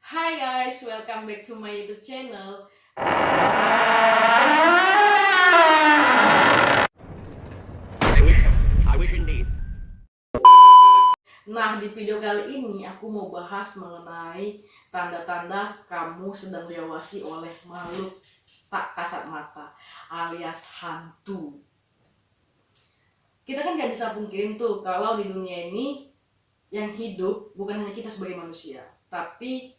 Hi guys, welcome back to my YouTube channel. I wish indeed. Nah, di video kali ini aku mau bahas mengenai tanda-tanda kamu sedang diawasi oleh makhluk tak kasat mata alias hantu. Kita kan gak bisa pungkirin tuh kalau di dunia ini yang hidup bukan hanya kita sebagai manusia, tapi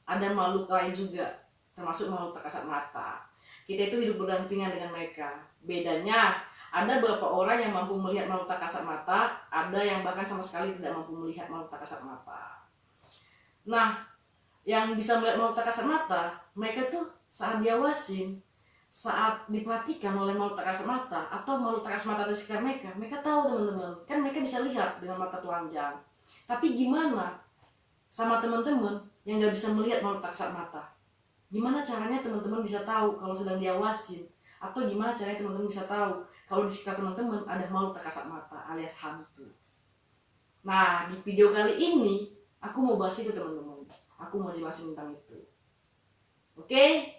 ada makhluk lain juga, termasuk makhluk tak kasat mata. Kita itu hidup berdampingan dengan mereka. Bedanya, ada beberapa orang yang mampu melihat makhluk tak kasat mata, ada yang bahkan sama sekali tidak mampu melihat makhluk tak kasat mata. Nah, yang bisa melihat makhluk tak kasat mata, mereka tuh saat diawasin, saat diperhatikan oleh makhluk tak kasat mata, atau makhluk tak kasat mata di sekitar mereka, mereka tahu teman-teman, kan mereka bisa lihat dengan mata telanjang. Tapi gimana sama teman-teman yang gak bisa melihat makhluk tak kasat mata? Gimana caranya teman-teman bisa tahu kalau sedang diawasin? Atau gimana caranya teman-teman bisa tahu kalau di sekitar teman-teman ada makhluk tak kasat mata alias hantu? Nah, di video kali ini aku mau bahas itu teman-teman. Aku mau jelasin tentang itu. Oke?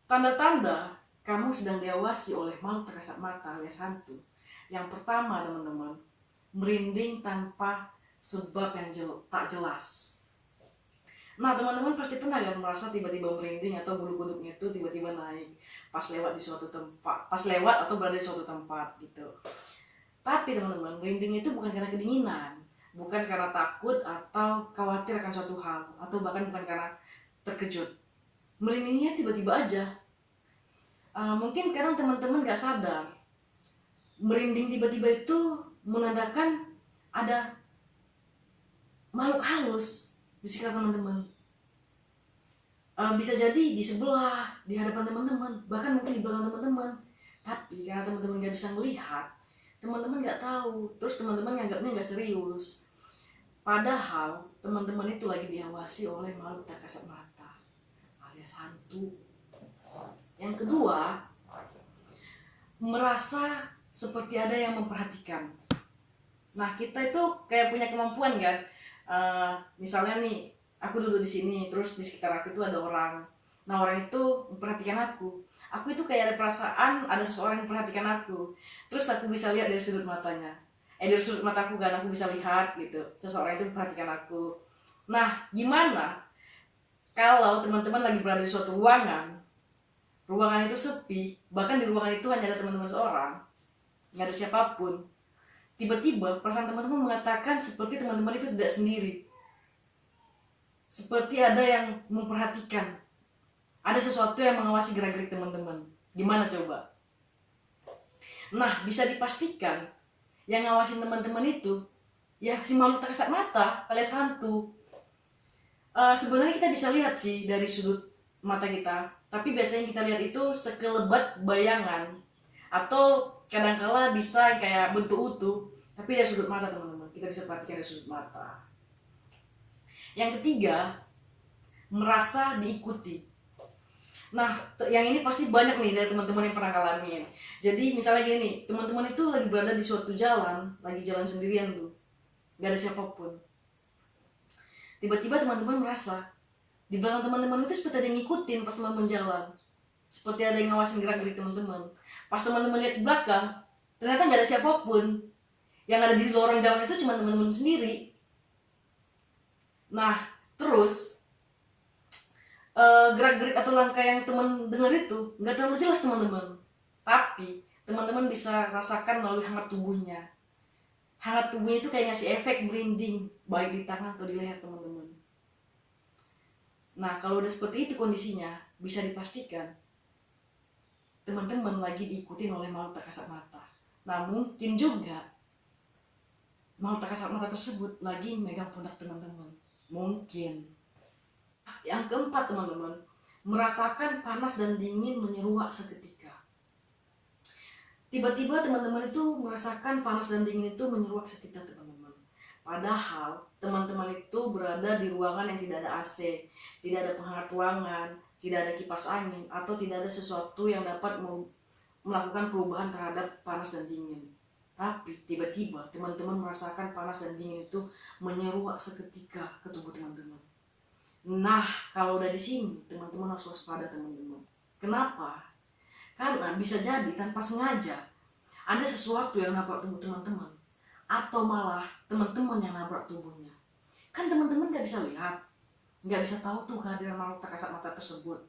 Tanda-tanda kamu sedang diawasi oleh makhluk tak kasat mata alias hantu. Yang pertama teman-teman, merinding tanpa sebab yang tak jelas. Nah teman-teman pasti pernah ya merasa tiba-tiba merinding atau bulu kuduknya itu tiba-tiba naik pas lewat di suatu tempat, pas lewat atau berada di suatu tempat gitu. Tapi teman-teman, merinding itu bukan karena kedinginan, bukan karena takut atau khawatir akan suatu hal, atau bahkan bukan karena terkejut. Merindingnya tiba-tiba aja. Mungkin kadang teman-teman gak sadar, merinding tiba-tiba itu menandakan ada makhluk halus di sekitar teman-teman. Bisa jadi di sebelah, di hadapan teman-teman, bahkan mungkin di belakang teman-teman. Tapi karena teman-teman gak bisa melihat, teman-teman gak tahu, terus teman-teman nganggapnya gak serius. Padahal teman-teman itu lagi diawasi oleh makhluk tak kasat mata alias hantu. Yang kedua, merasa seperti ada yang memperhatikan. Nah kita itu kayak punya kemampuan kan, misalnya nih aku duduk di sini, terus di sekitar aku itu ada orang. Nah orang itu memperhatikan aku. Aku itu kayak ada perasaan ada seseorang yang memperhatikan aku. Terus aku bisa lihat dari sudut matanya. Dari sudut mataku kan aku bisa lihat gitu. Seseorang itu memperhatikan aku. Nah gimana kalau teman-teman lagi berada di suatu ruangan, ruangan itu sepi, bahkan di ruangan itu hanya ada teman-teman seorang, nggak ada siapapun. Tiba-tiba perasaan teman-teman mengatakan seperti teman-teman itu tidak sendiri, seperti ada yang memperhatikan, ada sesuatu yang mengawasi gerak-gerik teman-teman. Gimana coba? Nah bisa dipastikan yang ngawasin teman-teman itu ya si makhluk tak kasat mata alias hantu. Sebenarnya kita bisa lihat sih dari sudut mata kita, tapi biasanya kita lihat itu sekelebat bayangan, atau kadangkala bisa kayak bentuk utuh, tapi dari sudut mata teman-teman kita bisa perhatikan dari sudut mata. Yang ketiga, merasa diikuti. Nah yang ini pasti banyak nih dari teman-teman yang pernah ngalamin. Jadi misalnya gini, teman-teman itu lagi berada di suatu jalan, lagi jalan sendirian tuh, gak ada siapapun. Tiba-tiba teman-teman merasa di belakang teman-teman itu seperti ada yang ngikutin pas teman-teman jalan, seperti ada yang ngawasin gerak-gerik teman-teman. Pas teman-teman lihat ke belakang, ternyata nggak ada siapapun. Yang ada di lorong jalan itu cuma teman-teman sendiri. Nah terus gerak-gerik atau langkah yang teman dengar itu nggak terlalu jelas teman-teman, tapi teman-teman bisa rasakan melalui hangat tubuhnya. Hangat tubuhnya itu kayak ngasih efek merinding, baik di tangan atau di leher teman-teman. Nah kalau udah seperti itu kondisinya, bisa dipastikan teman-teman lagi diikutin oleh makhluk tak kasat mata. Nah mungkin juga makhluk tak kasat mata tersebut lagi megang pundak teman-teman, mungkin. Yang keempat teman-teman, merasakan panas dan dingin menyeruak seketika. Tiba-tiba teman-teman itu merasakan panas dan dingin itu menyeruak seketika teman-teman. Padahal teman-teman itu berada di ruangan yang tidak ada AC, tidak ada penghangat ruangan, tidak ada kipas angin, atau tidak ada sesuatu yang dapat melakukan perubahan terhadap panas dan dingin. Tapi tiba-tiba teman-teman merasakan panas dan dingin itu menyeruak seketika ke tubuh teman-teman. Nah, kalau udah di sini, teman-teman harus waspada teman-teman. Kenapa? Karena bisa jadi tanpa sengaja ada sesuatu yang nabrak tubuh teman-teman, atau malah teman-teman yang nabrak tubuhnya. Kan teman-teman nggak bisa lihat, nggak bisa tahu tuh kehadiran makhluk tak kasat mata tersebut.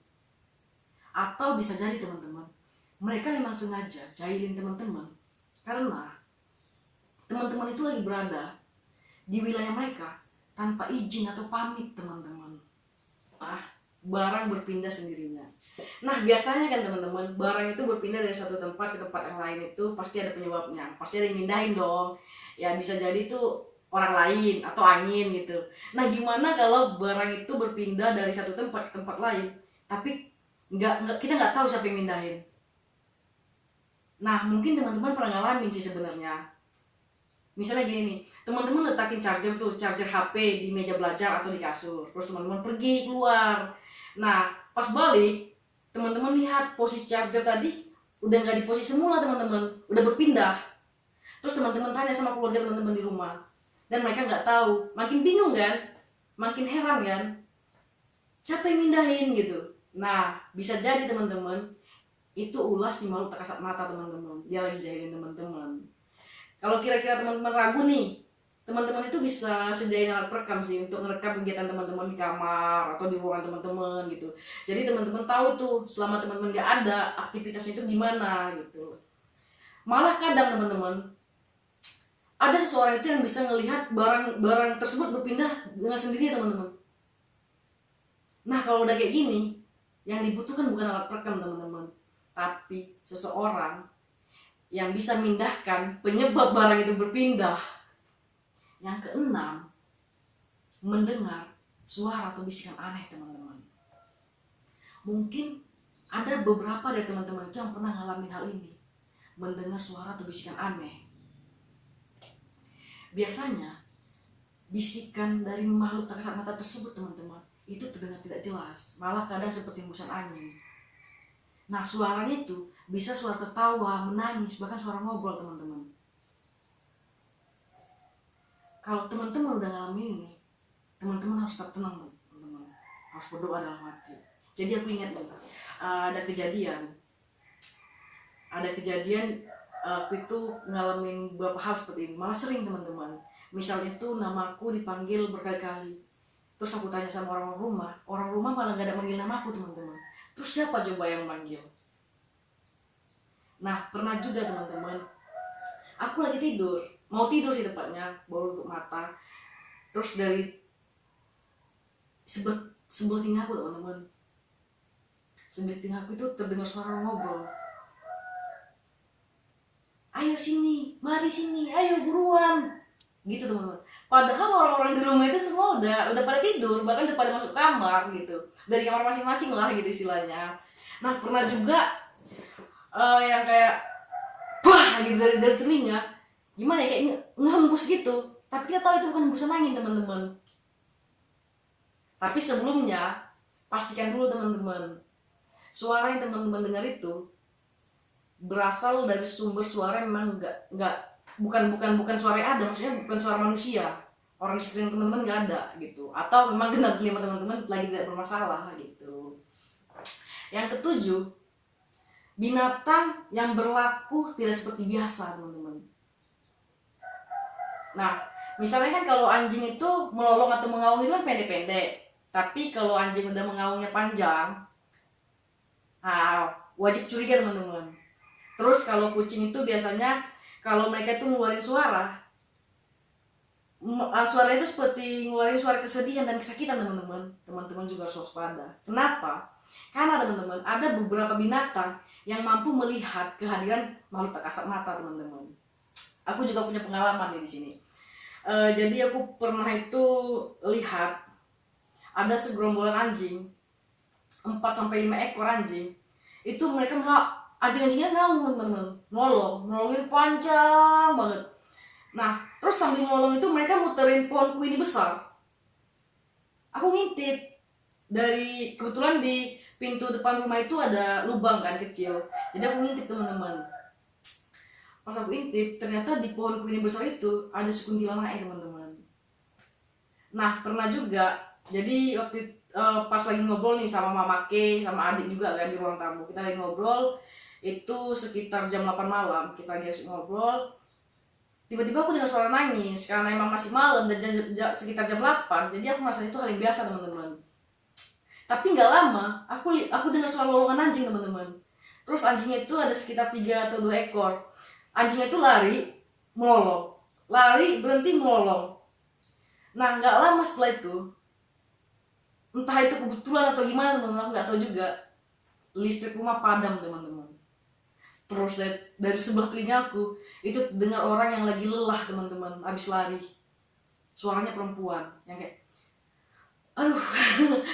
Atau bisa jadi teman-teman, mereka memang sengaja jahilin teman-teman, karena teman-teman itu lagi berada di wilayah mereka tanpa izin atau pamit teman-teman. Barang berpindah sendirinya. Nah, biasanya kan teman-teman, barang itu berpindah dari satu tempat ke tempat yang lain itu pasti ada penyebabnya, pasti ada yang mindahin dong. Ya bisa jadi itu orang lain atau angin gitu. Nah, gimana kalau barang itu berpindah dari satu tempat ke tempat lain, tapi kita nggak tahu siapa yang mindahin. Nah, mungkin teman-teman pernah ngalamin sih sebenarnya. Misalnya gini nih, teman-teman letakin charger HP di meja belajar atau di kasur, terus teman-teman pergi keluar. Nah, pas balik, teman-teman lihat posisi charger tadi udah nggak di posisi semula teman-teman, udah berpindah. Terus teman-teman tanya sama keluarga teman-teman di rumah, dan mereka nggak tahu, makin bingung kan, makin heran kan, siapa yang mindahin gitu. Nah, bisa jadi teman-teman, itu ulah si makhluk tak kasat mata teman-teman, dia lagi jahilin teman-teman. Kalau kira-kira teman-teman ragu nih, teman-teman itu bisa sediain alat perekam sih untuk merekam kegiatan teman-teman di kamar atau di ruangan teman-teman gitu. Jadi teman-teman tahu tuh selama teman-teman gak ada aktivitasnya itu gimana gitu. Malah kadang teman-teman ada seseorang itu yang bisa melihat barang-barang tersebut berpindah dengan sendirinya teman-teman. Nah, kalau udah kayak gini, yang dibutuhkan bukan alat perekam teman-teman, tapi seseorang yang bisa memindahkan penyebab barang itu berpindah. Yang keenam, mendengar suara atau bisikan aneh teman-teman. Mungkin ada beberapa dari teman-teman itu yang pernah ngalamin hal ini, mendengar suara atau bisikan aneh. Biasanya bisikan dari makhluk tak kasat mata tersebut teman-teman itu terdengar tidak jelas, malah kadang seperti hembusan angin. Nah, suaranya itu bisa suara tertawa, menangis, bahkan suara ngobrol teman-teman. Kalau teman-teman udah ngalamin ini, teman-teman harus tetap tenang teman-teman, harus berdoa dalam hati. Jadi aku ingat nih, ada kejadian aku itu ngalamin beberapa hal seperti ini, malah sering teman-teman. Misalnya itu namaku dipanggil berkali-kali, terus aku tanya sama orang rumah malah gak ada manggil namaku teman-teman. Terus siapa coba yang manggil? Nah, pernah juga teman-teman, aku lagi tidur, mau tidur sih tepatnya, baru tutup mata, terus dari sebelah telingaku teman-teman, sebelah telingaku itu terdengar suara ngobrol. Ayo sini, mari sini, ayo buruan, gitu teman-teman. Padahal orang-orang di rumah itu semua udah pada tidur, bahkan udah pada masuk kamar gitu, dari kamar masing-masing lah gitu istilahnya. Nah, pernah juga yang kayak wah gitu dari telinga, gimana ya, kayak ngehembus gitu, tapi kita tahu itu bukan hembusan angin teman-teman. Tapi sebelumnya pastikan dulu teman-teman, suara yang teman-teman dengar itu berasal dari sumber suara yang memang bukan suara yang ada, maksudnya bukan suara manusia, orang di sekeliling teman-teman nggak ada gitu, atau memang genap telinga teman-teman lagi tidak bermasalah gitu. Yang ketujuh, binatang yang berlaku tidak seperti biasa teman-teman. Nah, misalnya kan kalau anjing itu melolong atau mengaung itu kan pendek-pendek, tapi kalau anjing udah mengaungnya panjang, wajib curiga teman-teman. Terus kalau kucing itu biasanya kalau mereka itu ngeluarin suara itu seperti ngeluarin suara kesedihan dan kesakitan teman-teman. Teman-teman juga harus waspada. Kenapa? Karena teman-teman ada beberapa binatang yang mampu melihat kehadiran makhluk tak kasat mata teman-teman. Aku juga punya pengalaman nih di sini. Jadi aku pernah itu lihat ada segerombolan anjing, 4-5 ekor anjing. Itu mereka anjing-anjingnya ngaung teman-teman, nolongnya panjang banget. Nah, terus sambil nolong itu mereka muterin pohon kuini besar. Aku ngintip dari, kebetulan di pintu depan rumah itu ada lubang kan kecil, jadi aku ngintip teman-teman. Pas aku intip, ternyata di pohon kuini besar itu ada sekuntilanak teman-teman. Nah, pernah juga Jadi pas lagi ngobrol nih sama Mama K, sama adik juga kan di ruang tamu, kita lagi ngobrol, itu sekitar jam 8 malam, kita lagi asik ngobrol, tiba-tiba aku dengar suara nangis, karena emang masih malam dan sekitar jam 8, jadi aku merasa itu hal yang biasa teman-teman. Tapi nggak lama, aku dengar suara lolongan anjing teman-teman. Terus anjingnya itu ada sekitar 3 atau 2 ekor. Anjingnya itu lari, melolong, lari, berhenti, melolong. Nah nggak lama setelah itu, entah itu kebetulan atau gimana teman-teman, nggak tahu juga, listrik rumah padam teman-teman. Terus dari sebelah telingaku itu dengar orang yang lagi lelah teman-teman, habis lari. Suaranya perempuan yang kayak, aduh,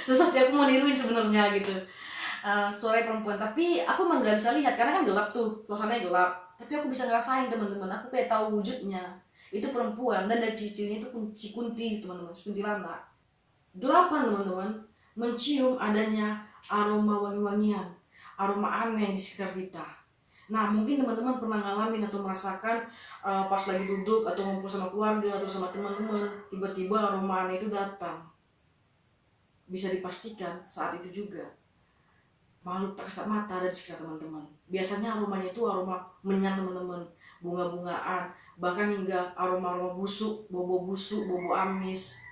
susah sih aku mau niruin sebenarnya gitu. Suara perempuan, tapi aku emang nggak bisa lihat karena kan gelap tuh, suasananya gelap. Tapi aku bisa ngerasain teman-teman, aku kayak tahu wujudnya. Itu perempuan dan dari ciri-cirinya itu si kunti teman-teman, si kuntilanak. 8 teman-teman, mencium adanya aroma wangi-wangian, aroma aneh di sekitar kita. Nah mungkin teman-teman pernah ngalamin atau merasakan pas lagi duduk atau ngumpul sama keluarga atau sama teman-teman, tiba-tiba aroma aneh itu datang. Bisa dipastikan saat itu juga makhluk tak kasat mata ada di sekitar teman-teman. Biasanya aromanya itu aroma menyan teman-teman, bunga-bungaan, bahkan hingga aroma-aroma busuk, bobo amis.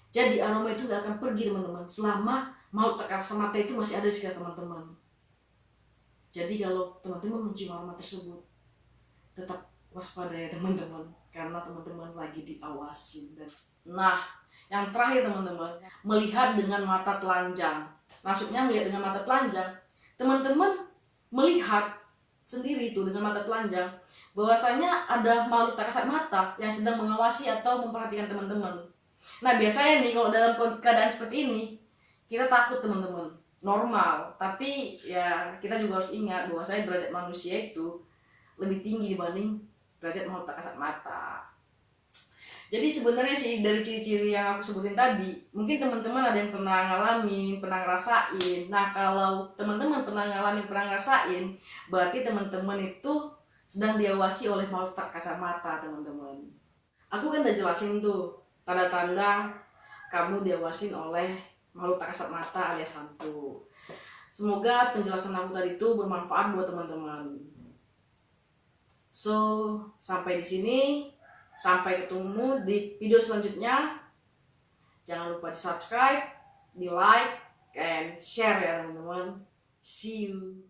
Jadi aroma itu gak akan pergi teman-teman selama makhluk tak kasat mata itu masih ada di sekitar teman-teman. Jadi kalau teman-teman mencium aroma tersebut, tetap waspada ya teman-teman, karena teman-teman lagi diawasi. Nah, yang terakhir teman-teman, melihat dengan mata telanjang. Maksudnya melihat dengan mata telanjang, teman-teman melihat sendiri itu dengan mata telanjang bahwasanya ada makhluk tak kasat mata yang sedang mengawasi atau memperhatikan teman-teman. Nah biasanya nih kalau dalam keadaan seperti ini kita takut teman-teman, normal, tapi ya kita juga harus ingat bahwasanya derajat manusia itu lebih tinggi dibanding derajat makhluk tak kasat mata. Jadi sebenarnya sih dari ciri-ciri yang aku sebutin tadi, mungkin teman-teman ada yang pernah ngalamin, pernah ngerasain. Nah kalau teman-teman pernah ngalamin, pernah ngerasain, berarti teman-teman itu sedang diawasi oleh makhluk tak kasat mata teman-teman. Aku kan udah jelasin tuh tanda-tanda kamu diawasin oleh makhluk tak kasat mata alias hantu. Semoga penjelasan aku tadi itu bermanfaat buat teman-teman. So sampai di sini. Sampai ketemu di video selanjutnya. Jangan lupa di subscribe, di like, and share ya teman-teman. See you.